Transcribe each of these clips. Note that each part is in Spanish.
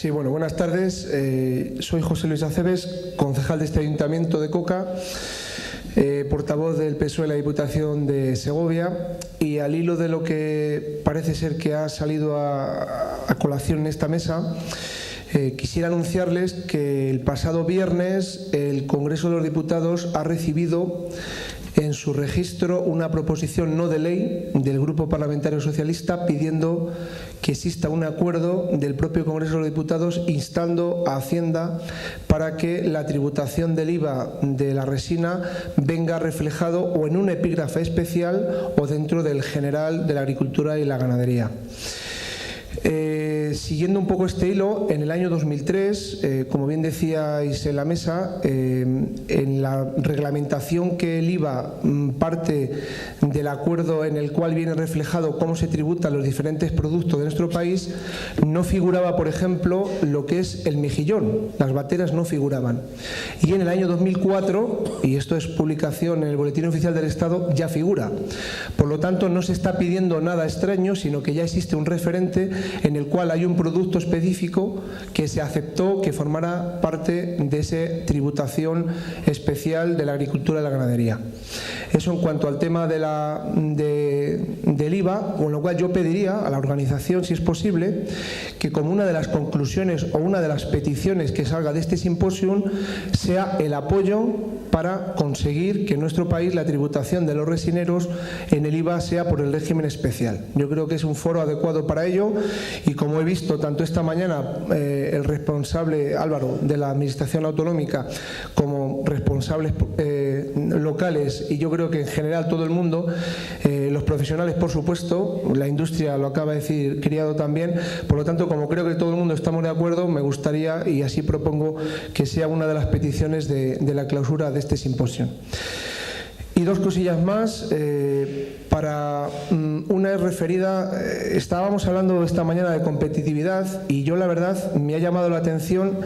Sí, bueno, buenas tardes. Soy José Luis Aceves, concejal de este Ayuntamiento de Coca, portavoz del PSOE en la Diputación de Segovia, y al hilo de lo que parece ser que ha salido a colación en esta mesa, quisiera anunciarles que el pasado viernes el Congreso de los Diputados ha recibido en su registro una proposición no de ley del Grupo Parlamentario Socialista pidiendo que exista un acuerdo del propio Congreso de los Diputados instando a Hacienda para que la tributación del IVA de la resina venga reflejado o en un epígrafe especial o dentro del general de la agricultura y la ganadería. Siguiendo un poco este hilo, en el año 2003, como bien decíais en la mesa, en la reglamentación que el IVA parte del acuerdo en el cual viene reflejado cómo se tributan los diferentes productos de nuestro país, no figuraba, por ejemplo, lo que es el mejillón. Las bateras no figuraban. Y en el año 2004, y esto es publicación en el Boletín Oficial del Estado, ya figura. Por lo tanto, no se está pidiendo nada extraño, sino que ya existe un referente en el cual hay un producto específico que se aceptó que formara parte de esa tributación especial de la agricultura y la ganadería. Eso en cuanto al tema del IVA, con lo cual yo pediría a la organización, si es posible, que como una de las conclusiones o una de las peticiones que salga de este simposium sea el apoyo para conseguir que en nuestro país la tributación de los resineros en el IVA sea por el régimen especial. Yo creo que es un foro adecuado para ello y como he visto tanto esta mañana el responsable Álvaro de la Administración Autonómica como responsables locales y yo creo que en general todo el mundo, los profesionales por supuesto, la industria lo acaba de decir Criado también, por lo tanto como creo que todo el mundo estamos de acuerdo, me gustaría y así propongo que sea una de las peticiones de la clausura de este simposio. Y dos cosillas más, una es referida, estábamos hablando esta mañana de competitividad y yo la verdad me ha llamado la atención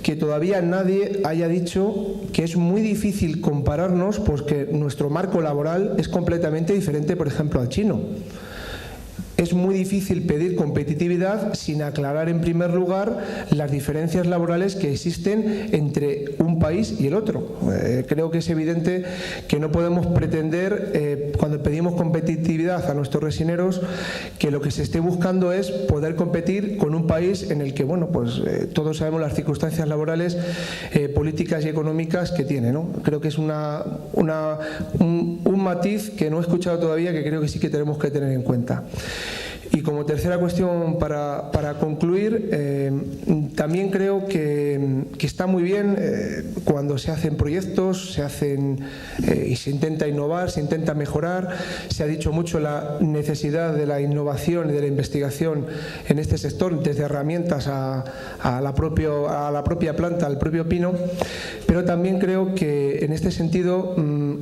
que todavía nadie haya dicho que es muy difícil compararnos porque nuestro marco laboral es completamente diferente, por ejemplo, al chino. Es muy difícil pedir competitividad sin aclarar en primer lugar las diferencias laborales que existen entre un país y el otro. Creo que es evidente que no podemos pretender, cuando pedimos competitividad a nuestros resineros, que lo que se esté buscando es poder competir con un país en el que, bueno, pues todos sabemos las circunstancias laborales, políticas y económicas que tiene, ¿no? Creo que es un matiz que no he escuchado todavía que creo que sí que tenemos que tener en cuenta. Y como tercera cuestión para concluir, también creo que está muy bien cuando se hacen proyectos, se hacen y se intenta innovar, se intenta mejorar. Se ha dicho mucho la necesidad de la innovación y de la investigación en este sector, desde herramientas a la propia planta, al propio pino. Pero también creo que en este sentido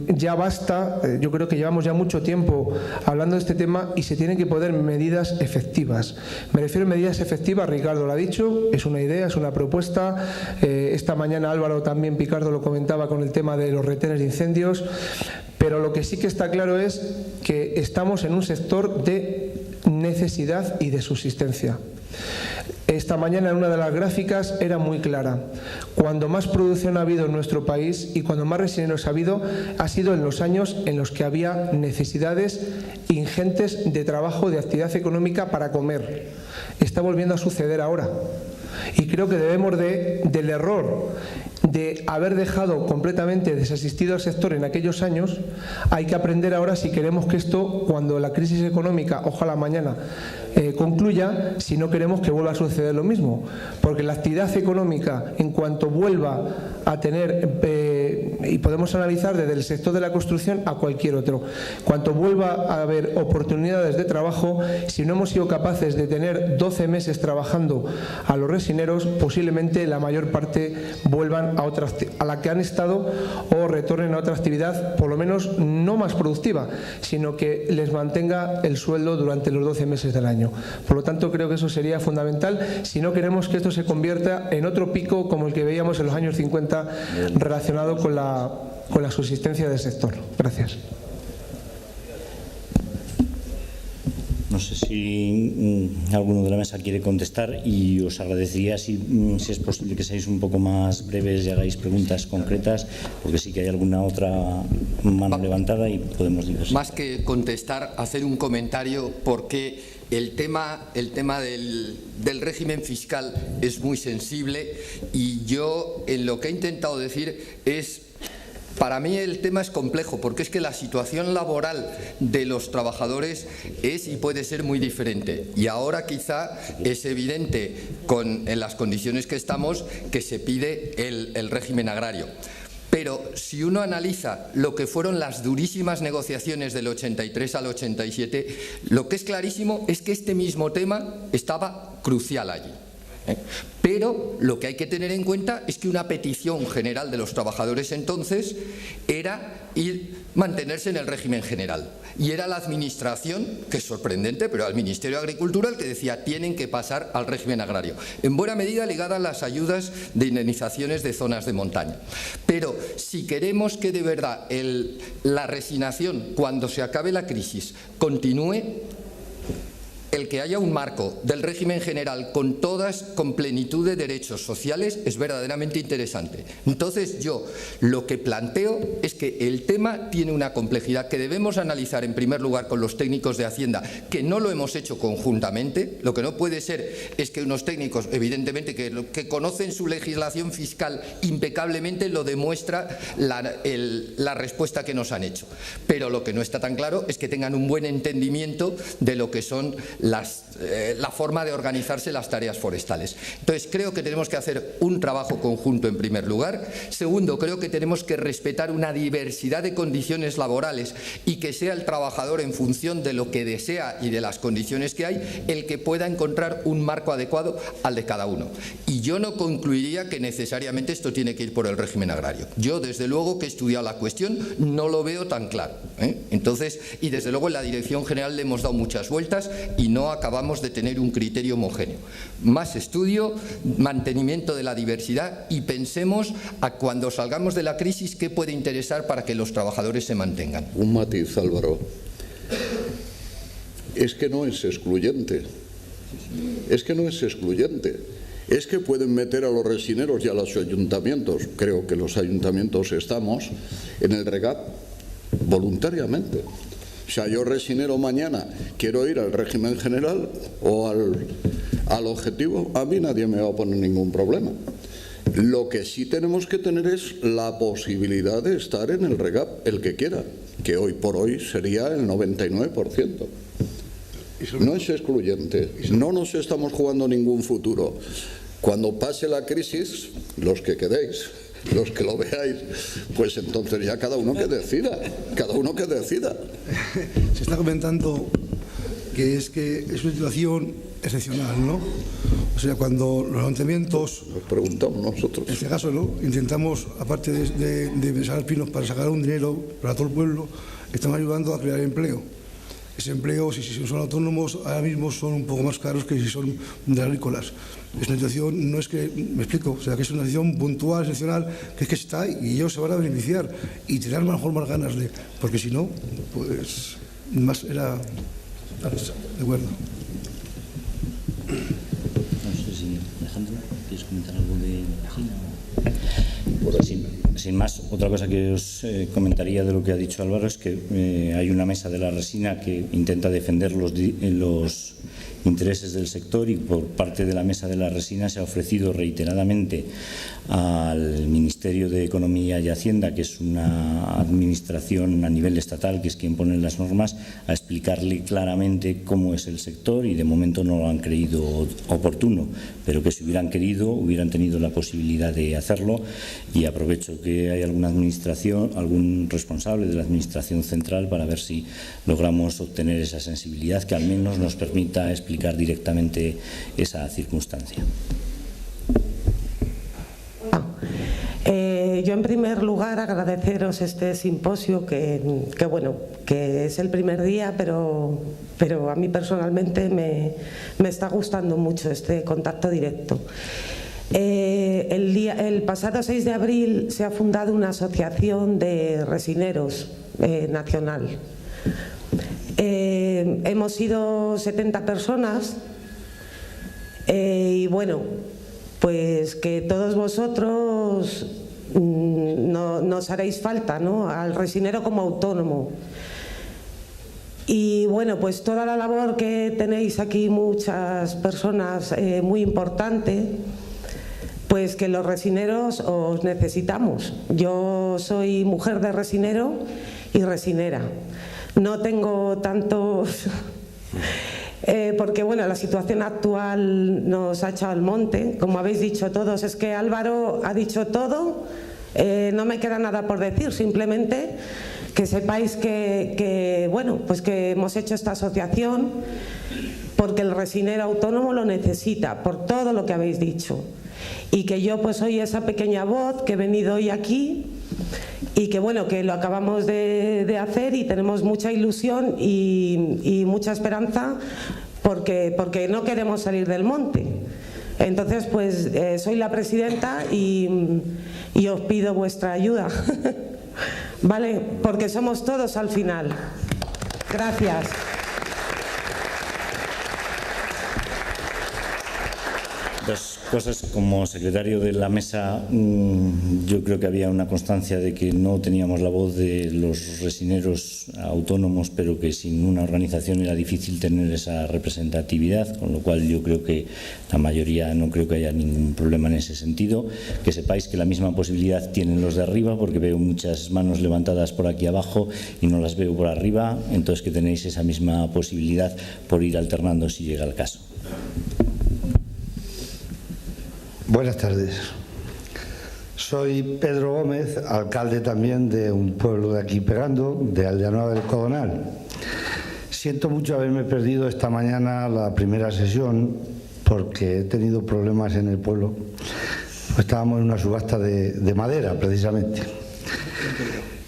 ya basta, yo creo que llevamos ya mucho tiempo hablando de este tema y se tienen que poner medidas efectivas. Me refiero a medidas efectivas, Ricardo lo ha dicho, es una idea, es una propuesta. Esta mañana Álvaro también, Picardo lo comentaba con el tema de los retenes de incendios, pero lo que sí que está claro es que estamos en un sector de necesidad y de subsistencia. Esta mañana en una de las gráficas era muy clara. Cuando más producción ha habido en nuestro país y cuando más resineros ha habido, ha sido en los años en los que había necesidades ingentes de trabajo, de actividad económica para comer. Está volviendo a suceder ahora. Y creo que debemos del error de haber dejado completamente desasistido al sector en aquellos años, hay que aprender ahora si queremos que esto, cuando la crisis económica, ojalá mañana, concluya, si no queremos que vuelva a suceder lo mismo. Porque la actividad económica, en cuanto vuelva a tener, y podemos analizar desde el sector de la construcción a cualquier otro, cuanto vuelva a haber oportunidades de trabajo, si no hemos sido capaces de tener 12 meses trabajando a los resineros, posiblemente la mayor parte vuelvan a la que han estado o retornen a otra actividad, por lo menos no más productiva, sino que les mantenga el sueldo durante los 12 meses del año. Por lo tanto, creo que eso sería fundamental si no queremos que esto se convierta en otro pico como el que veíamos en los años 50 relacionado con la subsistencia del sector. Gracias. No No sé si alguno de la mesa quiere contestar, y os agradecería si es posible que seáis un poco más breves y hagáis preguntas concretas, porque sí que hay alguna otra mano levantada y podemos diversar. Más que contestar, hacer un comentario, porque el tema del régimen fiscal es muy sensible, y yo en lo que he intentado decir es: para mí el tema es complejo, porque es que la situación laboral de los trabajadores es y puede ser muy diferente, y ahora quizá es evidente en las condiciones que estamos que se pide el régimen agrario. Pero si uno analiza lo que fueron las durísimas negociaciones del 83 al 87, lo que es clarísimo es que este mismo tema estaba crucial allí. Pero lo que hay que tener en cuenta es que una petición general de los trabajadores entonces era mantenerse en el régimen general, y era la administración, que es sorprendente, pero al Ministerio de Agricultura, el que decía: tienen que pasar al régimen agrario, en buena medida ligada a las ayudas de indemnizaciones de zonas de montaña. Pero si queremos que de verdad la resignación, cuando se acabe la crisis, continúe, el que haya un marco del régimen general con plenitud de derechos sociales es verdaderamente interesante. Entonces yo lo que planteo es que el tema tiene una complejidad que debemos analizar en primer lugar con los técnicos de Hacienda, que no lo hemos hecho conjuntamente. Lo que no puede ser es que unos técnicos, evidentemente, que conocen su legislación fiscal impecablemente, lo demuestra la respuesta que nos han hecho. Pero lo que no está tan claro es que tengan un buen entendimiento de lo que son la forma de organizarse las tareas forestales. Entonces creo que tenemos que hacer un trabajo conjunto en primer lugar. Segundo, creo que tenemos que respetar una diversidad de condiciones laborales, y que sea el trabajador, en función de lo que desea y de las condiciones que hay, el que pueda encontrar un marco adecuado al de cada uno. Y yo no concluiría que necesariamente esto tiene que ir por el régimen agrario. Yo, desde luego, que he estudiado la cuestión, no lo veo tan claro, Entonces, y desde luego en la Dirección General le hemos dado muchas vueltas y no acabamos de tener un criterio homogéneo. Más estudio, mantenimiento de la diversidad, y pensemos a cuando salgamos de la crisis qué puede interesar para que los trabajadores se mantengan. Un matiz, Álvaro. Es que no es excluyente. Es que no es excluyente. Es que pueden meter a los resineros y a los ayuntamientos, creo que los ayuntamientos estamos, en el REGAP voluntariamente. O sea, yo resinero mañana, quiero ir al régimen general o al objetivo, a mí nadie me va a poner ningún problema. Lo que sí tenemos que tener es la posibilidad de estar en el REGAP, el que quiera, que hoy por hoy sería el 99%. No es excluyente, no nos estamos jugando ningún futuro. Cuando pase la crisis, los que quedéis, los que lo veáis, pues entonces ya cada uno que decida, Se está comentando que es una situación excepcional, ¿no? O sea, cuando los ayuntamientos, nos preguntamos nosotros, en este caso, ¿no?, intentamos, aparte de sacar pinos para sacar un dinero para todo el pueblo, estamos ayudando a crear empleo. Ese empleo, si son autónomos, ahora mismo son un poco más caros que si son de agrícolas. Es una situación, no es que, me explico, o sea, que es una situación puntual, excepcional, que es que está ahí y ellos se van a beneficiar y tendrán a lo mejor más ganas de, porque si no, pues más era, de acuerdo. No sé si, Alejandro, ¿quieres comentar algo de China? Sin más, otra cosa que os comentaría de lo que ha dicho Álvaro es que hay una mesa de la resina que intenta defender los intereses del sector, y por parte de la mesa de la resina se ha ofrecido reiteradamente al Ministerio de Economía y Hacienda, que es una administración a nivel estatal, que es quien pone las normas, a explicarle claramente cómo es el sector, y de momento no lo han creído oportuno, pero que si hubieran querido hubieran tenido la posibilidad de hacerlo. Y aprovecho que hay alguna administración, algún responsable de la administración central, para ver si logramos obtener esa sensibilidad que al menos nos permita explicar directamente esa circunstancia. Yo, en primer lugar, agradeceros este simposio que es el primer día, pero a mí personalmente me está gustando mucho este contacto directo. El pasado 6 de abril se ha fundado una asociación de resineros nacional. Hemos sido 70 personas y bueno, pues que todos vosotros nos haréis falta, ¿no? Al resinero como autónomo. Y bueno, pues toda la labor que tenéis aquí muchas personas muy importante, pues que los resineros os necesitamos. Yo soy mujer de resinero y resinera. No tengo tantos... porque bueno, la situación actual nos ha echado al monte, como habéis dicho todos. Es que Álvaro ha dicho todo, no me queda nada por decir, simplemente que sepáis bueno, pues que hemos hecho esta asociación porque el resinero autónomo lo necesita, por todo lo que habéis dicho, y que yo pues soy esa pequeña voz que he venido hoy aquí y que bueno, que lo acabamos de hacer y tenemos mucha ilusión y mucha esperanza porque no queremos salir del monte. Entonces pues soy la presidenta y os pido vuestra ayuda. ¿Vale? Porque somos todos al final. Gracias. Dos cosas. Como secretario de la mesa, yo creo que había una constancia de que no teníamos la voz de los resineros autónomos, pero que sin una organización era difícil tener esa representatividad, con lo cual yo creo que la mayoría, no creo que haya ningún problema en ese sentido. Que sepáis que la misma posibilidad tienen los de arriba, porque veo muchas manos levantadas por aquí abajo y no las veo por arriba, entonces que tenéis esa misma posibilidad por ir alternando si llega el caso. Buenas tardes. Soy Pedro Gómez, alcalde también de un pueblo de aquí pegando, de Aldeanueva del Codonal. Siento mucho haberme perdido esta mañana la primera sesión porque he tenido problemas en el pueblo. Estábamos en una subasta de madera, precisamente.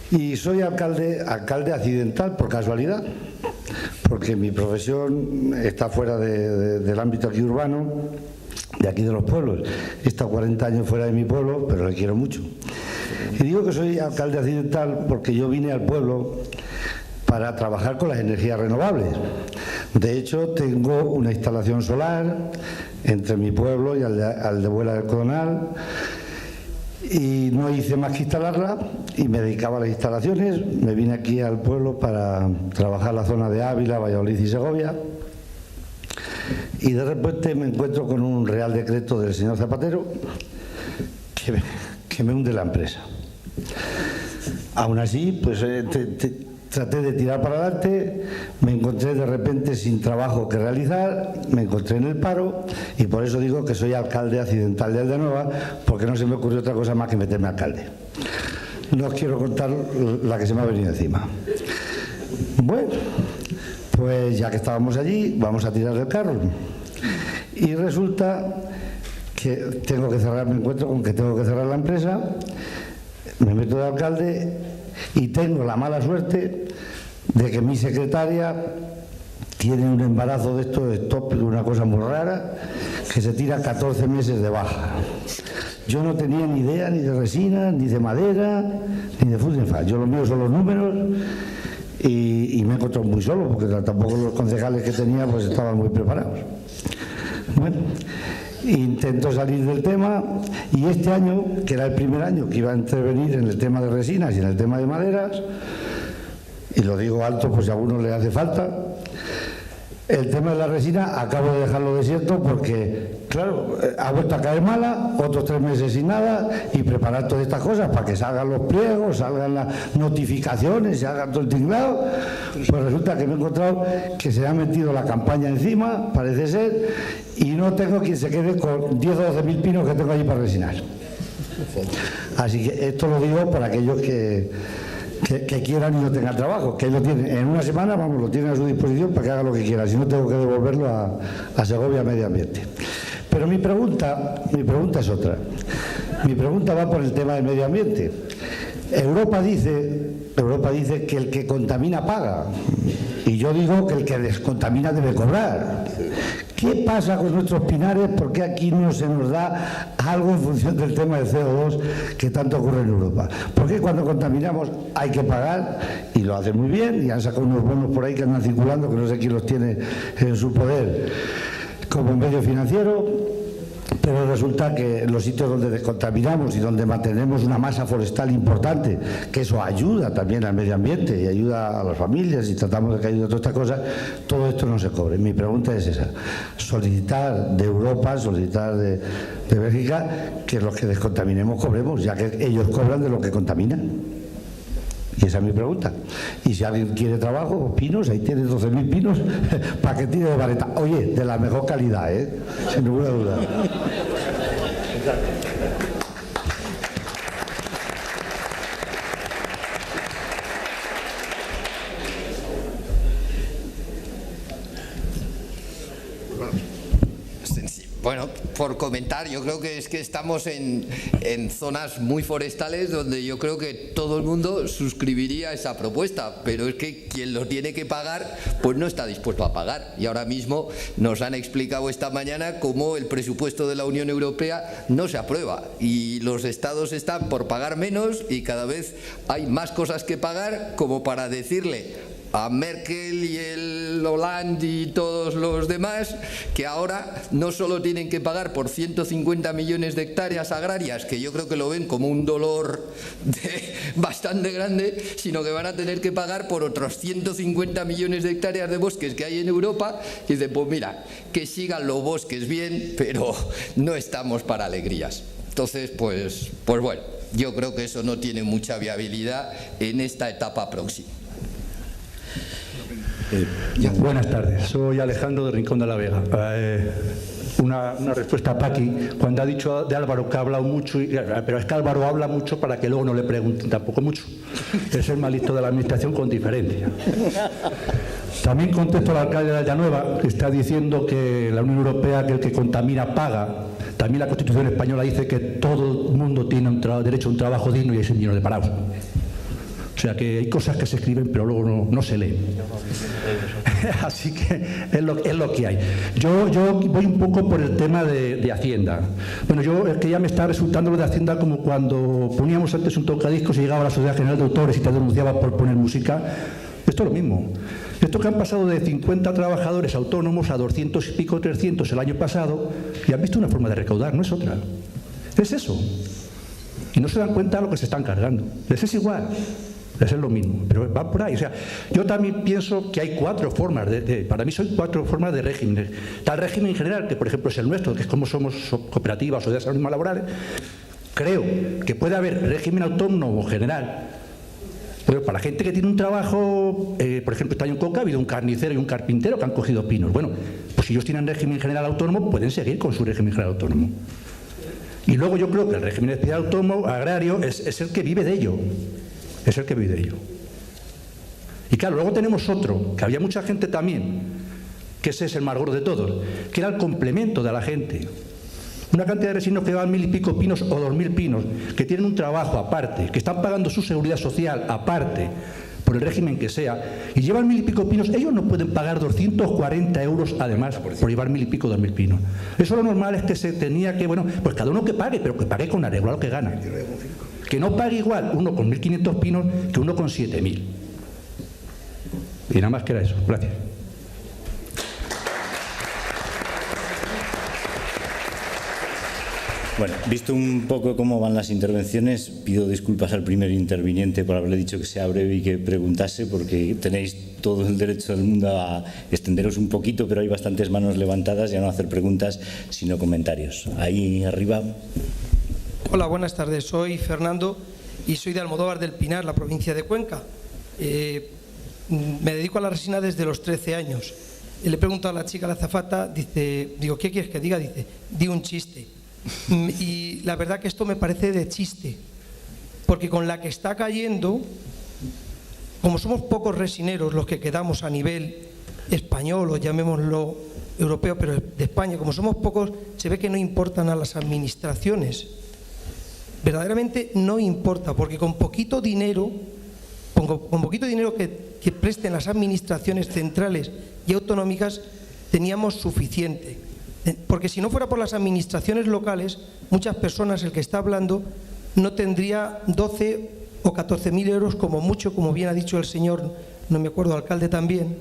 Y soy alcalde accidental por casualidad, porque mi profesión está fuera del ámbito aquí urbano, de aquí de los pueblos. He estado 40 años fuera de mi pueblo, pero le quiero mucho. Y digo que soy alcalde accidental porque yo vine al pueblo para trabajar con las energías renovables. De hecho, tengo una instalación solar entre mi pueblo y Aldeanueva del Codonal, y no hice más que instalarla y me dedicaba a las instalaciones. Me vine aquí al pueblo para trabajar la zona de Ávila, Valladolid y Segovia. Y de repente me encuentro con un real decreto del señor Zapatero que me hunde la empresa. Aún así, pues traté de tirar para adelante, me encontré de repente sin trabajo que realizar, me encontré en el paro y por eso digo que soy alcalde accidental de Aldeanueva, porque no se me ocurrió otra cosa más que meterme alcalde. No os quiero contar la que se me ha venido encima. Bueno, pues ya que estábamos allí, vamos a tirar del carro. Y resulta que me encuentro con que tengo que cerrar la empresa, me meto de alcalde y tengo la mala suerte de que mi secretaria tiene un embarazo de esto ectópico, una cosa muy rara, que se tira 14 meses de baja. Yo no tenía ni idea ni de resina, ni de madera, ni de Fusenfal. Yo lo mío son los números y me he encontrado muy solo, porque tampoco los concejales que tenía pues estaban muy preparados. Bueno, intento salir del tema y este año, que era el primer año que iba a intervenir en el tema de resinas y en el tema de maderas, y lo digo alto pues si a alguno le hace falta, el tema de la resina acabo de dejarlo desierto porque, claro, ha vuelto a caer mala, otros 3 meses sin nada, y preparar todas estas cosas para que salgan los pliegos, salgan las notificaciones, se haga todo el tinglado. Pues resulta que me he encontrado que se ha metido la campaña encima, parece ser, y no tengo quien se quede con 10 o 12 mil pinos que tengo allí para resinar. Así que esto lo digo para aquellos que quieran y no tengan trabajo, que lo tienen en una semana, vamos, lo tienen a su disposición para que haga lo que quiera, si no tengo que devolverlo a Segovia Medio Ambiente. Pero mi pregunta es otra. Mi pregunta va por el tema del medio ambiente. Europa dice que el que contamina paga, y yo digo que el que descontamina debe cobrar. ¿Qué pasa con nuestros pinares? ¿Por qué aquí no se nos da algo en función del tema del CO2 que tanto ocurre en Europa? ¿Por qué cuando contaminamos hay que pagar? Y lo hacen muy bien, y han sacado unos bonos por ahí que andan circulando, que no sé quién los tiene en su poder como medio financiero. Pero resulta que los sitios donde descontaminamos y donde mantenemos una masa forestal importante, que eso ayuda también al medio ambiente y ayuda a las familias y tratamos de que ayude a todas estas cosas, todo esto no se cobre. Mi pregunta es esa: solicitar de Europa, solicitar de Bélgica, que los que descontaminemos cobremos, ya que ellos cobran de lo que contaminan. Y esa es mi pregunta. Y si alguien quiere trabajo, pinos, ahí tiene 12.000 pinos para que tire de vareta. Oye, de la mejor calidad, sin ninguna duda. Bueno, por comentar, yo creo que es que estamos en zonas muy forestales donde yo creo que todo el mundo suscribiría a esa propuesta, pero es que quien lo tiene que pagar pues no está dispuesto a pagar. Y ahora mismo nos han explicado esta mañana cómo el presupuesto de la Unión Europea no se aprueba y los estados están por pagar menos y cada vez hay más cosas que pagar como para decirle a Merkel y el Hollande y todos los demás que ahora no solo tienen que pagar por 150 millones de hectáreas agrarias, que yo creo que lo ven como un dolor bastante grande, sino que van a tener que pagar por otros 150 millones de hectáreas de bosques que hay en Europa. Y dicen, pues mira, que sigan los bosques bien, pero no estamos para alegrías. Entonces, pues bueno, yo creo que eso no tiene mucha viabilidad en esta etapa próxima. Buenas tardes, soy Alejandro de Rincón de la Vega. Una respuesta a Paqui, cuando ha dicho de Álvaro que ha hablado mucho, pero es que Álvaro habla mucho para que luego no le pregunten tampoco mucho. Es el malito de la administración con diferencia. También contesto al alcalde de Villanueva, que está diciendo que la Unión Europea, que el que contamina paga. También la Constitución española dice que todo el mundo tiene derecho a un trabajo digno y hay 6 millones de parados. O sea que hay cosas que se escriben pero luego no se leen. Así que es lo que hay. Yo voy un poco por el tema de Hacienda. Bueno, es que ya me está resultando lo de Hacienda como cuando poníamos antes un tocadiscos y llegaba a la Sociedad General de Autores y te denunciaba por poner música. Esto es lo mismo. Esto que han pasado de 50 trabajadores autónomos a 200 y pico, 300 el año pasado, y han visto una forma de recaudar, no es otra. Es eso. Y no se dan cuenta de lo que se están cargando. Les es igual. Es lo mismo, pero va por ahí. O sea, yo también pienso que hay 4 formas, para mí son 4 formas de régimen. Está el régimen general, que por ejemplo es el nuestro, que es como somos cooperativas o sociedades anónimas laborales. Creo que puede haber régimen autónomo general, pero para la gente que tiene un trabajo, por ejemplo, este año en Coca ha habido un carnicero y un carpintero que han cogido pinos. Bueno, pues si ellos tienen régimen general autónomo, pueden seguir con su régimen general autónomo. Y luego yo creo que el régimen especial autónomo agrario es el que vive de ello. Es el que vive de ello. Y claro, luego tenemos otro, que había mucha gente también, que ese es el más gordo de todos, que era el complemento de la gente. Una cantidad de vecinos que llevan 1000 y pico pinos o 2000 pinos, que tienen un trabajo aparte, que están pagando su seguridad social aparte, por el régimen que sea, y llevan 1000 y pico pinos, ellos no pueden pagar 240 euros además por llevar 1000 y pico, 2000 pinos. Eso lo normal es que se tenía que, bueno, pues cada uno que pague, pero que pague con arreglo a lo que gana. Que no pague igual uno con 1500 pinos que uno con 7000. Y nada más que era eso. Gracias. Bueno, visto un poco cómo van las intervenciones, pido disculpas al primer interviniente por haberle dicho que sea breve y que preguntase, porque tenéis todo el derecho del mundo a extenderos un poquito, pero hay bastantes manos levantadas y a no hacer preguntas, sino comentarios. Ahí arriba. Hola, buenas tardes. Soy Fernando y soy de Almodóvar del Pinar, la provincia de Cuenca. Me dedico a la resina desde los 13 años. Y le he preguntado a la chica, la azafata, digo, ¿qué quieres que diga? Dice, di un chiste. Y la verdad que esto me parece de chiste, porque con la que está cayendo, como somos pocos resineros los que quedamos a nivel español o llamémoslo europeo, pero de España, como somos pocos, se ve que no importan a las administraciones. Verdaderamente no importa, porque con poquito dinero que presten las administraciones centrales y autonómicas, teníamos suficiente. Porque si no fuera por las administraciones locales, muchas personas, el que está hablando, no tendría 12 o 14.000 euros como mucho, como bien ha dicho el señor, no me acuerdo, alcalde también.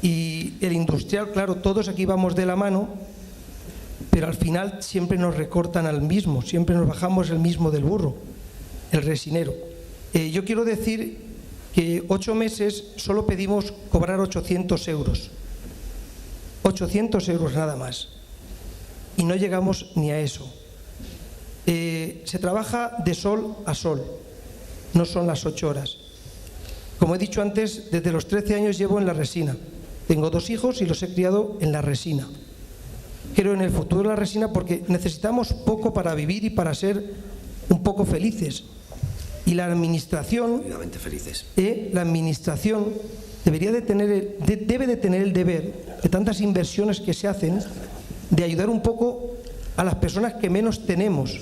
Y el industrial, claro, todos aquí vamos de la mano, pero al final siempre nos recortan al mismo, siempre nos bajamos el mismo del burro, el resinero. Yo quiero decir que 8 meses solo pedimos cobrar 800 euros. 800 euros nada más. Y no llegamos ni a eso. Se trabaja de sol a sol, no son las 8 horas. Como he dicho antes, desde los 13 años llevo en la resina. Tengo 2 hijos y los he criado en la resina. Creo en el futuro de la resina porque necesitamos poco para vivir y para ser un poco felices. Y la administración, la administración debe de tener el deber de tantas inversiones que se hacen, de ayudar un poco a las personas que menos tenemos,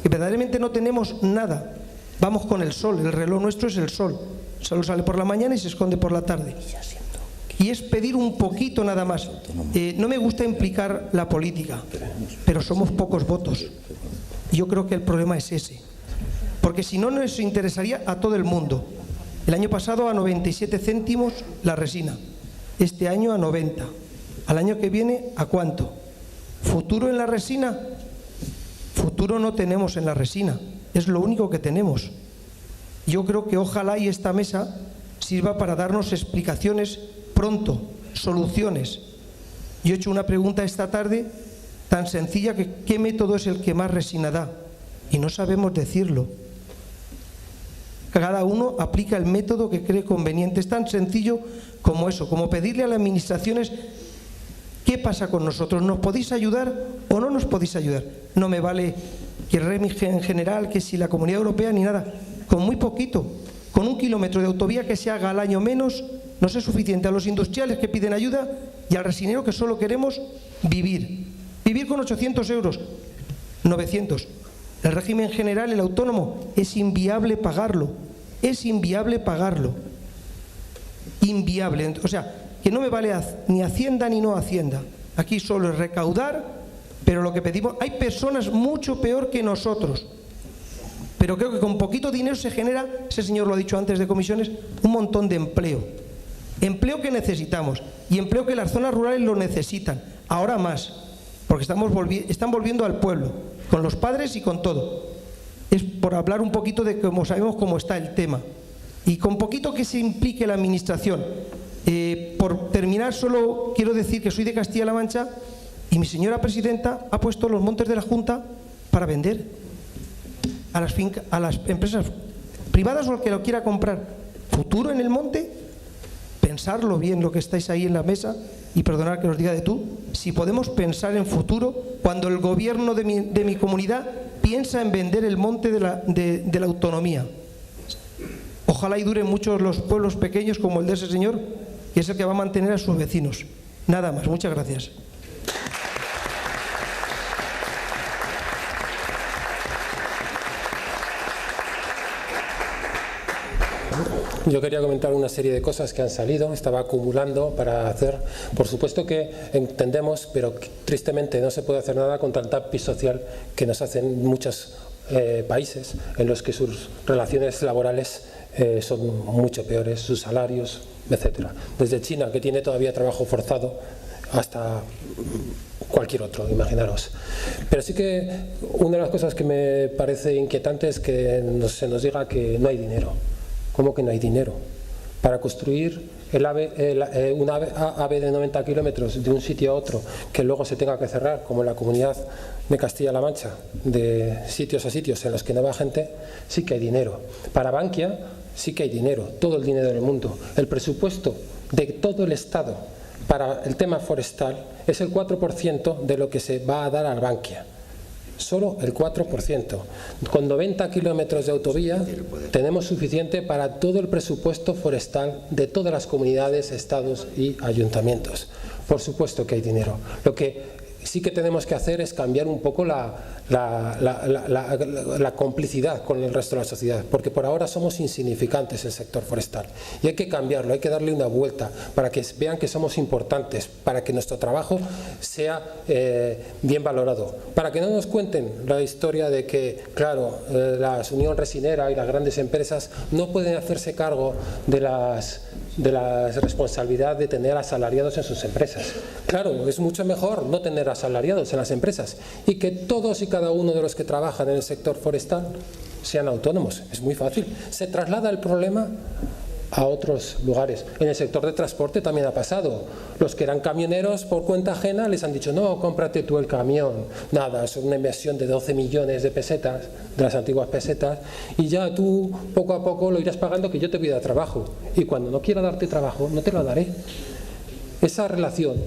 que verdaderamente no tenemos nada. Vamos con el sol, el reloj nuestro es el sol. El sol sale por la mañana y se esconde por la tarde. Y es pedir un poquito nada más. No me gusta implicar la política, pero somos pocos votos. Yo creo que el problema es ese. Porque si no, nos interesaría a todo el mundo. El año pasado a 97 céntimos la resina. Este año a 90. Al año que viene, ¿a cuánto? ¿Futuro en la resina? Futuro no tenemos en la resina. Es lo único que tenemos. Yo creo que ojalá y esta mesa sirva para darnos explicaciones pronto, soluciones. Yo he hecho una pregunta esta tarde tan sencilla que ¿qué método es el que más resina da? Y no sabemos decirlo. Cada uno aplica el método que cree conveniente. Es tan sencillo como eso, como pedirle a las administraciones ¿qué pasa con nosotros? ¿Nos podéis ayudar o no nos podéis ayudar? No me vale que el REMI en general, que si la Comunidad Europea ni nada. Con muy poquito, con 1 kilómetro de autovía que se haga al año menos, nos es suficiente a los industriales que piden ayuda y al resinero que solo queremos vivir. Vivir con 800 euros, 900. El régimen general, el autónomo, es inviable pagarlo. Es inviable pagarlo. Inviable. O sea, que no me vale ni Hacienda ni no Hacienda. Aquí solo es recaudar, pero lo que pedimos... Hay personas mucho peor que nosotros. Pero creo que con poquito dinero se genera, ese señor lo ha dicho antes de comisiones, un montón de empleo. Empleo que necesitamos y empleo que las zonas rurales lo necesitan. Ahora más, porque están volviendo al pueblo, con los padres y con todo. Es por hablar un poquito de cómo sabemos cómo está el tema. Y con poquito que se implique la administración. Por terminar, solo quiero decir que soy de Castilla-La Mancha y mi señora presidenta ha puesto los montes de la Junta para vender a las empresas privadas o al que lo quiera comprar. Futuro en el monte, pensarlo bien lo que estáis ahí en la mesa y perdonad que os diga de tú, si podemos pensar en futuro cuando el gobierno de mi comunidad piensa en vender el monte de la autonomía. Ojalá y duren muchos los pueblos pequeños como el de ese señor, que es el que va a mantener a sus vecinos. Nada más, muchas gracias. Yo quería comentar una serie de cosas que han salido, estaba acumulando para hacer. Por supuesto que entendemos, pero tristemente no se puede hacer nada contra el dumping social que nos hacen muchos países en los que sus relaciones laborales son mucho peores, sus salarios, etcétera. Desde China, que tiene todavía trabajo forzado, hasta cualquier otro, imaginaros. Pero sí que una de las cosas que me parece inquietante es que se nos diga que no hay dinero. ¿Cómo que no hay dinero? Para construir una AVE de 90 kilómetros de un sitio a otro, que luego se tenga que cerrar, como en la comunidad de Castilla-La Mancha, de sitios a sitios en los que no va gente, sí que hay dinero. Para Bankia sí que hay dinero, todo el dinero del mundo. El presupuesto de todo el Estado para el tema forestal es el 4% de lo que se va a dar al Bankia. Solo el 4%. Con 90 kilómetros de autovía tenemos suficiente para todo el presupuesto forestal de todas las comunidades, estados y ayuntamientos. Por supuesto que hay dinero. Lo que sí que tenemos que hacer es cambiar un poco la complicidad con el resto de la sociedad, porque por ahora somos insignificantes el sector forestal y hay que cambiarlo, hay que darle una vuelta para que vean que somos importantes, para que nuestro trabajo sea bien valorado, para que no nos cuenten la historia de que, claro, la Unión Resinera y las grandes empresas no pueden hacerse cargo de la responsabilidad de tener asalariados en sus empresas. Claro, es mucho mejor no tener asalariados en las empresas y que todos y cada uno de los que trabajan en el sector forestal sean autónomos. Es muy fácil. Se traslada el problema a otros lugares. En el sector de transporte también ha pasado. Los que eran camioneros por cuenta ajena les han dicho: no, cómprate tú el camión. Nada, es una inversión de 12 millones de pesetas, de las antiguas pesetas, y ya tú poco a poco lo irás pagando, que yo te voy a dar trabajo. Y cuando no quiera darte trabajo, no te lo daré. Esa relación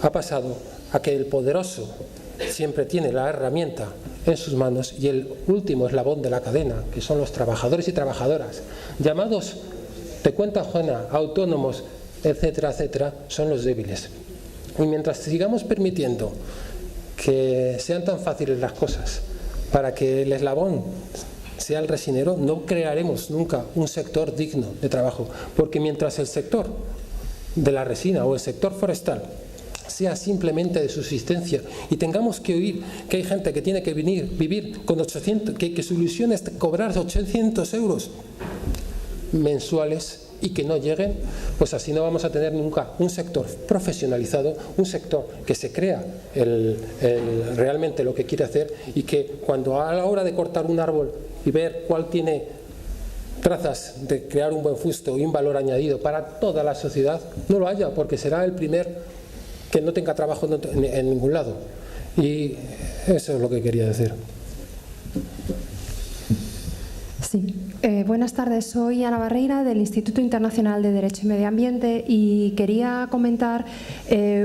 ha pasado a que el poderoso siempre tiene la herramienta en sus manos y el último eslabón de la cadena, que son los trabajadores y trabajadoras, llamados de cuenta ajena, autónomos, etcétera, etcétera, son los débiles. Y mientras sigamos permitiendo que sean tan fáciles las cosas para que el eslabón sea el resinero, no crearemos nunca un sector digno de trabajo, porque mientras el sector de la resina o el sector forestal sea simplemente de subsistencia y tengamos que oír que hay gente que tiene que vivir con 800, que su ilusión es cobrar 800 euros mensuales y que no lleguen, pues así no vamos a tener nunca un sector profesionalizado, un sector que se crea realmente lo que quiere hacer, y que cuando a la hora de cortar un árbol y ver cuál tiene trazas de crear un buen fusto y un valor añadido para toda la sociedad, no lo haya, porque será el primer que no tenga trabajo en ningún lado. Y eso es lo que quería decir. Sí. Buenas tardes, soy Ana Barreira del Instituto Internacional de Derecho y Medio Ambiente y quería comentar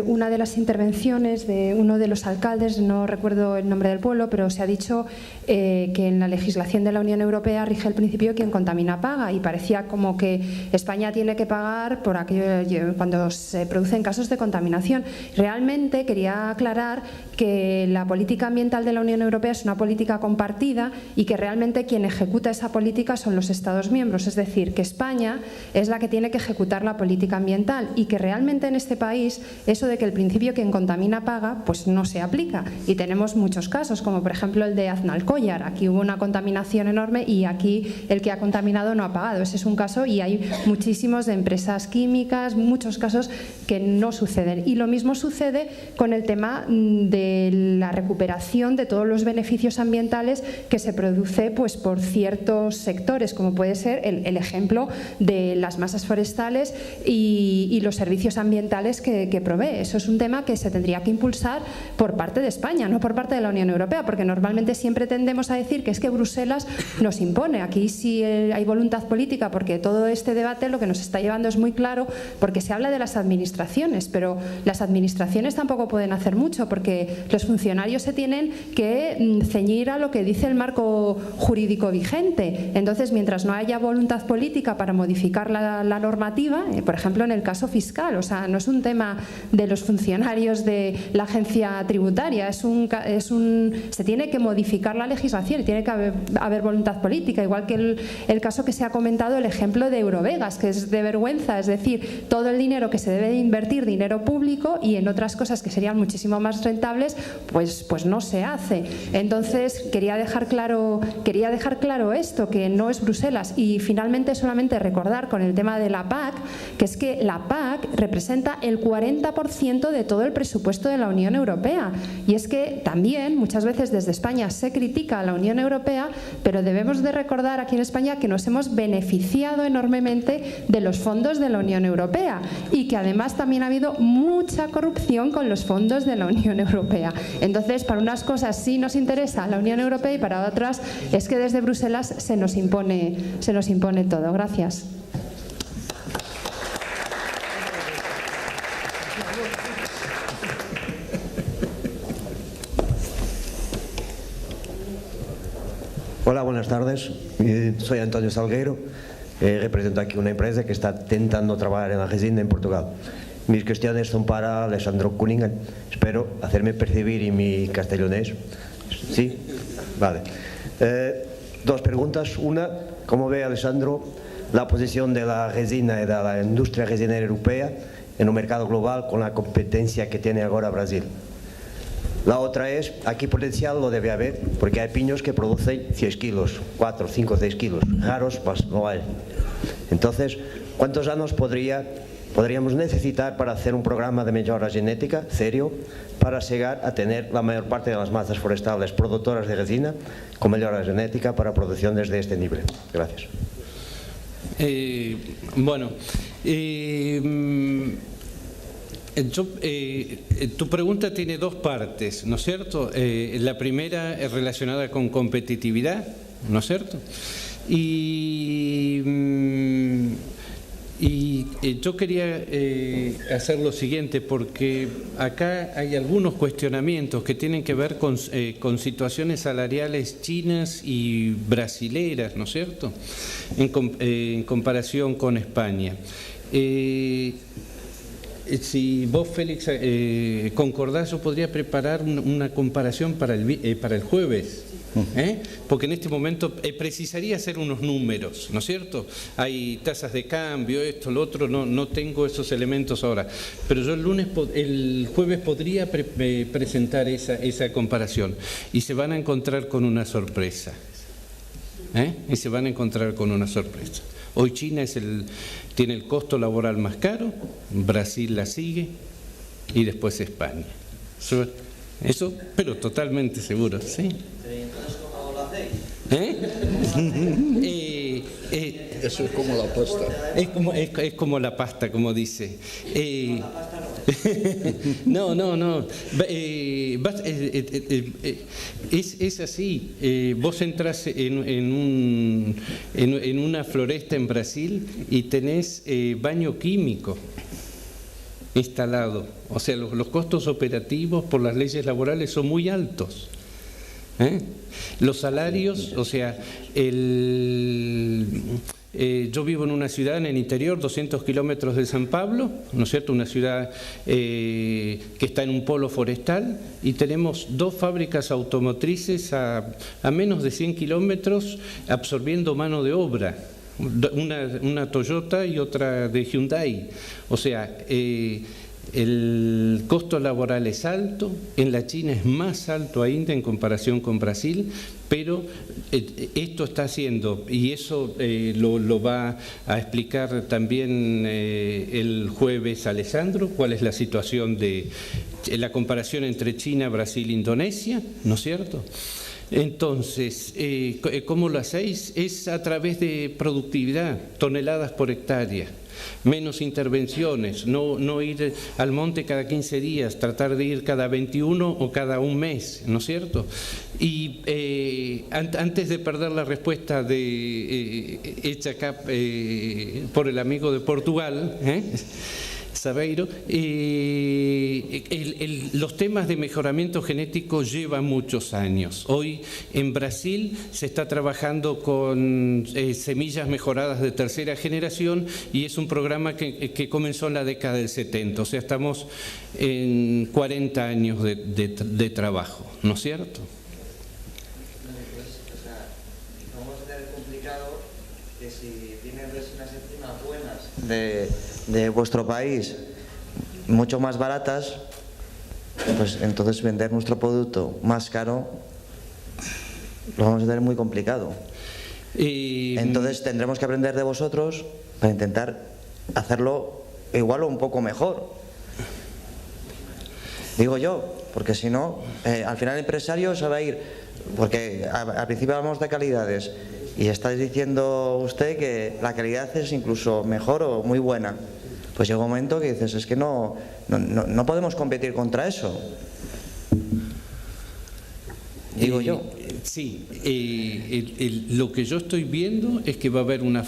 una de las intervenciones de uno de los alcaldes, no recuerdo el nombre del pueblo, pero se ha dicho que en la legislación de la Unión Europea rige el principio quien contamina paga, y parecía como que España tiene que pagar por aquello cuando se producen casos de contaminación. Realmente quería aclarar que la política ambiental de la Unión Europea es una política compartida y que realmente quien ejecuta esa política son los Estados miembros, es decir, que España es la que tiene que ejecutar la política ambiental, y que realmente en este país eso de que el principio quien contamina paga pues no se aplica, y tenemos muchos casos, como por ejemplo el de Aznalcóllar. Aquí hubo una contaminación enorme y aquí el que ha contaminado no ha pagado. Ese es un caso, y hay muchísimos de empresas químicas, muchos casos que no suceden. Y lo mismo sucede con el tema de la recuperación de todos los beneficios ambientales que se produce pues por ciertos sectores, como puede ser el ejemplo de las masas forestales y los servicios ambientales que provee. Eso es un tema que se tendría que impulsar por parte de España, no por parte de la Unión Europea, porque normalmente siempre tendemos a decir que es que Bruselas nos impone. Aquí sí hay voluntad política, porque todo este debate lo que nos está llevando es muy claro, porque se habla de las administraciones, pero las administraciones tampoco pueden hacer mucho, porque los funcionarios se tienen que ceñir a lo que dice el marco jurídico vigente. Entonces, mientras no haya voluntad política para modificar la normativa, por ejemplo en el caso fiscal, o sea, no es un tema de los funcionarios de la agencia tributaria, se tiene que modificar la legislación y tiene que haber voluntad política, igual que el caso que se ha comentado, el ejemplo de Eurovegas, que es de vergüenza, es decir, todo el dinero que se debe de invertir, dinero público, y en otras cosas que serían muchísimo más rentables, pues no se hace. Entonces quería dejar claro esto, que no es Bruselas. Y finalmente solamente recordar con el tema de la PAC, que es que la PAC representa el 40% de todo el presupuesto de la Unión Europea, y es que también muchas veces desde España se critica a la Unión Europea, pero debemos de recordar aquí en España que nos hemos beneficiado enormemente de los fondos de la Unión Europea, y que además también ha habido mucha corrupción con los fondos de la Unión Europea. Entonces, para unas cosas sí nos interesa la Unión Europea y para otras es que desde Bruselas se nos impone todo. Gracias. Hola, buenas tardes. Soy Antonio Salgueiro. Represento aquí una empresa que está intentando trabajar en la resina en Portugal. Mis cuestiones son para Alexandro Cunningham. Espero hacerme percibir en mi castellonés. ¿Sí? Vale. Dos preguntas. Una, ¿cómo ve Alessandro la posición de la resina y de la industria resinera europea en un mercado global con la competencia que tiene ahora Brasil? La otra es, aquí potencial lo debe haber, porque hay piños que producen 100 kilos, 4, 5, 6 kilos. Raros, pues no hay. Entonces, ¿cuántos años podríamos necesitar para hacer un programa de mejora genética serio para llegar a tener la mayor parte de las masas forestales productoras de resina con mejora genética para producción desde este nivel? Gracias. Tu pregunta tiene dos partes, ¿no es cierto? La primera es relacionada con competitividad, ¿no es cierto? Y yo quería hacer lo siguiente, porque acá hay algunos cuestionamientos que tienen que ver con situaciones salariales chinas y brasileras, ¿no es cierto?, en comparación con España. Si vos, Félix, concordás, yo podría preparar una comparación para el jueves. Porque en este momento precisaría hacer unos números, ¿no es cierto? Hay tasas de cambio, esto, lo otro, no tengo esos elementos ahora, pero yo el jueves podría presentar esa comparación y se van a encontrar con una sorpresa. Y se van a encontrar con una sorpresa. Hoy China tiene el costo laboral más caro, Brasil la sigue y después España. Eso, pero totalmente seguro, ¿sí? Entonces, ¿cómo lo hacéis? Eso es como la pasta. Es como la pasta, como dice. No. Es así. Vos entras en una floresta en Brasil y tenés baño químico instalado. O sea, los costos operativos por las leyes laborales son muy altos. Los salarios, o sea, yo vivo en una ciudad en el interior, 200 kilómetros de San Pablo, ¿no es cierto?, una ciudad que está en un polo forestal, y tenemos dos fábricas automotrices a menos de 100 kilómetros absorbiendo mano de obra, una Toyota y otra de Hyundai. O sea, el costo laboral es alto, en la China es más alto ainda en comparación con Brasil, pero esto está haciendo, y eso lo va a explicar también el jueves Alessandro, cuál es la situación de la comparación entre China, Brasil e Indonesia, ¿no es cierto? Entonces, ¿cómo lo hacéis? Es a través de productividad, toneladas por hectárea. Menos intervenciones, no ir al monte cada 15 días, tratar de ir cada 21 o cada un mes, ¿no es cierto? Y antes de perder la respuesta hecha acá por el amigo de Portugal, Sabeiro, los temas de mejoramiento genético llevan muchos años. Hoy en Brasil se está trabajando con semillas mejoradas de tercera generación, y es un programa que comenzó en la década del 70, o sea, estamos en 40 años de trabajo, ¿no es cierto? Vamos a tener complicado que si tienen resinas encima buenas de vuestro país, mucho más baratas, pues entonces vender nuestro producto más caro lo vamos a tener muy complicado. Entonces tendremos que aprender de vosotros para intentar hacerlo igual o un poco mejor, digo yo, porque si no, al final el empresario se va a ir, porque al principio hablamos de calidades y estáis diciendo usted que la calidad es incluso mejor o muy buena. Pues llega un momento que dices, es que no podemos competir contra eso. Digo yo. Sí, lo que yo estoy viendo es que va a haber lo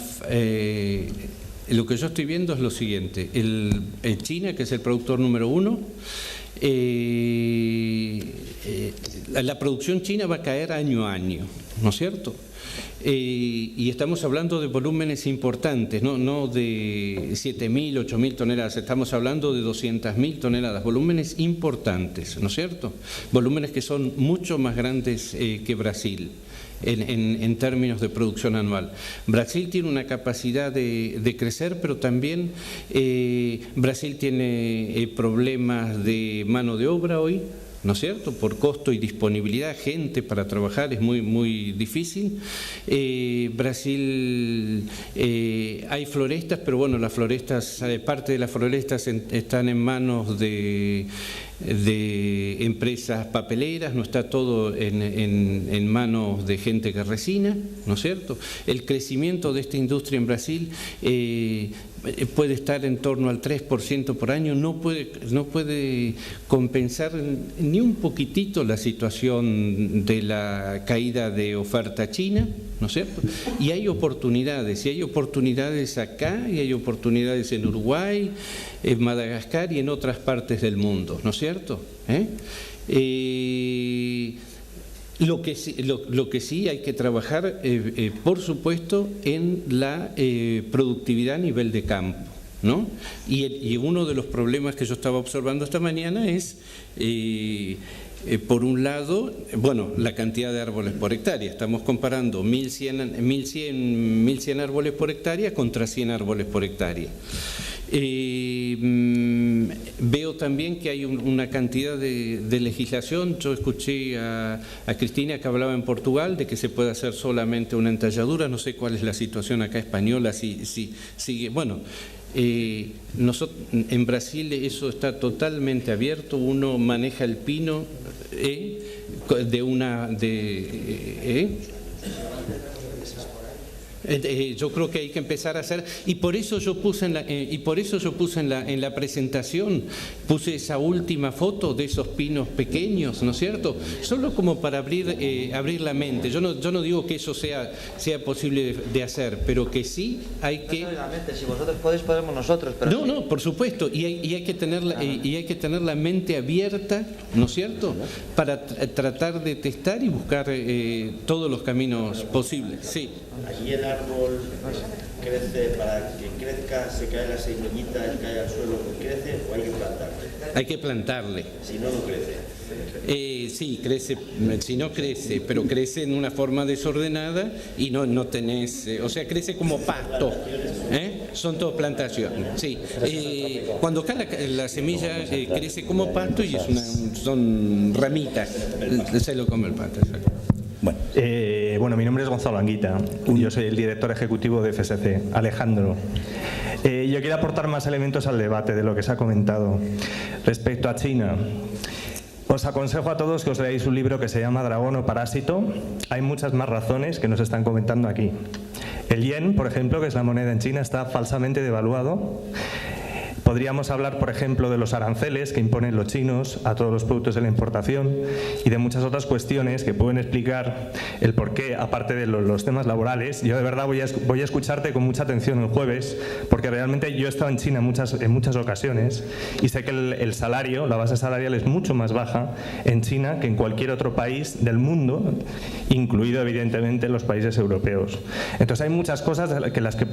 que yo estoy viendo es lo siguiente. China, que es el productor número 1, la producción china va a caer año a año, ¿no es cierto? Y estamos hablando de volúmenes importantes, no de 7.000, 8.000 toneladas, estamos hablando de 200.000 toneladas, volúmenes importantes, ¿no es cierto? Volúmenes que son mucho más grandes que Brasil. En términos de producción anual. Brasil tiene una capacidad de crecer, pero también Brasil tiene problemas de mano de obra hoy, ¿no es cierto? Por costo y disponibilidad, gente para trabajar es muy difícil. Brasil, hay florestas, pero bueno, las florestas, parte de las florestas están en manos de empresas papeleras, no está todo en manos de gente que resina, ¿no es cierto? El crecimiento de esta industria en Brasil puede estar en torno al 3% por año, no puede compensar ni un poquitito la situación de la caída de oferta china, ¿no es cierto? Y hay oportunidades acá, y hay oportunidades en Uruguay, en Madagascar y en otras partes del mundo, ¿no es cierto? Lo que sí hay que trabajar, por supuesto, en la productividad a nivel de campo, ¿no? Y uno de los problemas que yo estaba observando esta mañana es, por un lado, bueno, la cantidad de árboles por hectárea. Estamos comparando 1.100 árboles por hectárea contra 100 árboles por hectárea. Veo también que hay una cantidad de legislación. Yo escuché a Cristina que hablaba en Portugal de que se puede hacer solamente una entalladura. No sé cuál es la situación acá española, si sigue. Bueno, en Brasil eso está totalmente abierto. Uno maneja el pino yo creo que hay que empezar a hacer, y por eso yo puse en la presentación, puse esa última foto de esos pinos pequeños, ¿no es cierto? Solo como para abrir la mente. Yo no digo que eso sea posible de hacer, pero que sí hay que. Si vosotros podéis, podemos nosotros. Pero no, por supuesto, y hay que tener la mente abierta, ¿no es cierto? Para tratar de testar y buscar todos los caminos posibles. Sí. Allí el árbol crece, para que crezca, se cae la semillita, cae al suelo, ¿crece o hay que plantarle? Hay que plantarle. Si no, no crece. Sí, crece, si no crece, pero crece en una forma desordenada y no tenés, o sea, crece como pasto. Son todas plantaciones. Sí. Cuando cae la semilla crece como pasto y son ramitas. Se lo come el pasto. Bueno, mi nombre es Gonzalo Anguita, yo soy el director ejecutivo de FSC, Alejandro. Yo quiero aportar más elementos al debate de lo que se ha comentado. Respecto a China, os aconsejo a todos que os leáis un libro que se llama Dragón o Parásito. Hay muchas más razones que nos están comentando aquí. El yen, por ejemplo, que es la moneda en China, está falsamente devaluado. Podríamos hablar, por ejemplo, de los aranceles que imponen los chinos a todos los productos de la importación y de muchas otras cuestiones que pueden explicar el porqué, aparte de los temas laborales. Yo de verdad voy a escucharte con mucha atención el jueves, porque realmente yo he estado en China en muchas ocasiones y sé que el salario, la base salarial es mucho más baja en China que en cualquier otro país del mundo, incluido evidentemente los países europeos. Entonces hay muchas cosas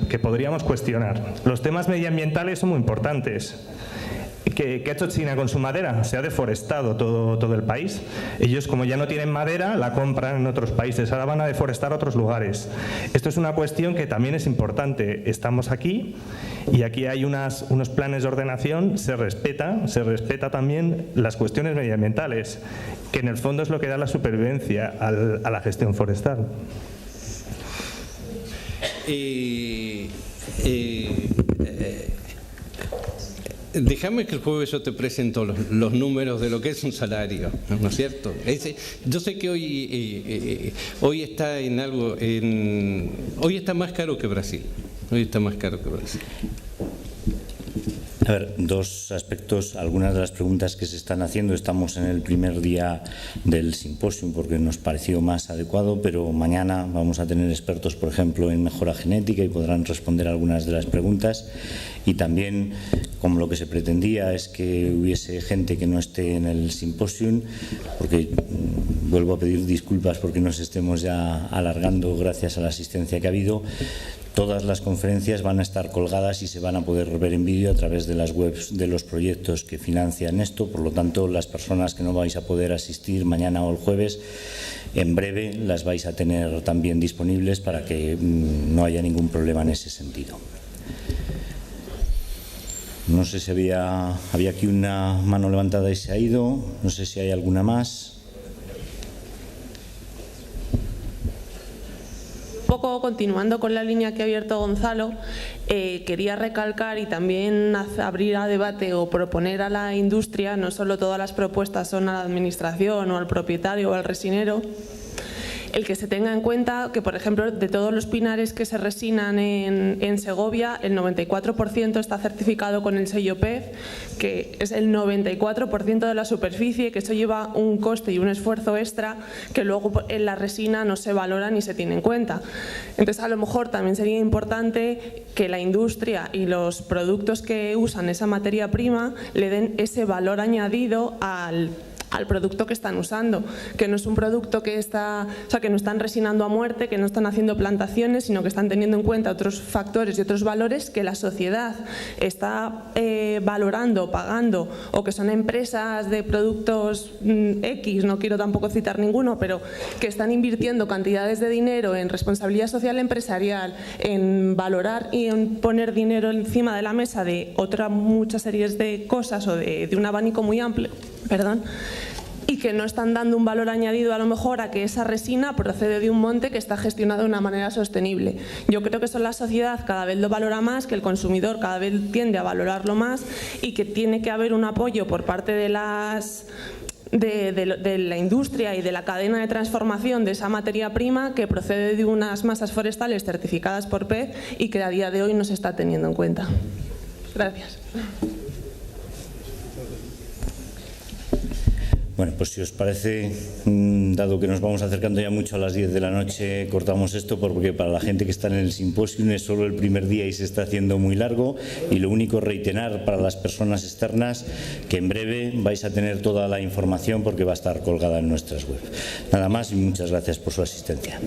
que podríamos cuestionar. Los temas medioambientales son muy importantes. ¿Qué ha hecho China con su madera? Se ha deforestado todo el país. Ellos, como ya no tienen madera, la compran en otros países. Ahora van a deforestar otros lugares. Esto es una cuestión que también es importante. Estamos aquí y aquí hay unos planes de ordenación. Se respeta también las cuestiones medioambientales, que en el fondo es lo que da la supervivencia a la gestión forestal. Déjame que el jueves yo te presento los números de lo que es un salario, ¿no es cierto? Yo sé que hoy está hoy está más caro que Brasil. A ver, dos aspectos. Algunas de las preguntas que se están haciendo, estamos en el primer día del simposio porque nos pareció más adecuado, pero mañana vamos a tener expertos, por ejemplo, en mejora genética y podrán responder algunas de las preguntas. Y también como lo que se pretendía es que hubiese gente que no esté en el simposium, porque vuelvo a pedir disculpas porque nos estemos ya alargando gracias a la asistencia que ha habido. Todas las conferencias van a estar colgadas y se van a poder ver en vídeo a través de las webs de los proyectos que financian esto. Por lo tanto, las personas que no vais a poder asistir mañana o el jueves, en breve las vais a tener también disponibles para que no haya ningún problema en ese sentido. No sé si había aquí una mano levantada y se ha ido. No sé si hay alguna más. Un poco continuando con la línea que ha abierto Gonzalo, quería recalcar y también abrir a debate o proponer a la industria, no solo todas las propuestas son a la administración o al propietario o al resinero, el que se tenga en cuenta que, por ejemplo, de todos los pinares que se resinan en Segovia, el 94% está certificado con el sello PEF, que es el 94% de la superficie, que eso lleva un coste y un esfuerzo extra que luego en la resina no se valora ni se tiene en cuenta. Entonces, a lo mejor también sería importante que la industria y los productos que usan esa materia prima le den ese valor añadido al producto que están usando, que no es un producto que que no están resinando a muerte, que no están haciendo plantaciones, sino que están teniendo en cuenta otros factores y otros valores que la sociedad está valorando, pagando, o que son empresas de productos X, no quiero tampoco citar ninguno, pero que están invirtiendo cantidades de dinero en responsabilidad social empresarial, en valorar y en poner dinero encima de la mesa de muchas series de cosas o de un abanico muy amplio, y que no están dando un valor añadido a lo mejor a que esa resina procede de un monte que está gestionado de una manera sostenible. Yo creo que eso la sociedad cada vez lo valora más, que el consumidor cada vez tiende a valorarlo más y que tiene que haber un apoyo por parte de la industria y de la cadena de transformación de esa materia prima que procede de unas masas forestales certificadas por PEF y que a día de hoy no se está teniendo en cuenta. Gracias. Bueno, pues si os parece, dado que nos vamos acercando ya mucho a las 10 de la noche, cortamos esto porque para la gente que está en el simposio es solo el primer día y se está haciendo muy largo, y lo único reiterar para las personas externas que en breve vais a tener toda la información porque va a estar colgada en nuestras webs. Nada más y muchas gracias por su asistencia.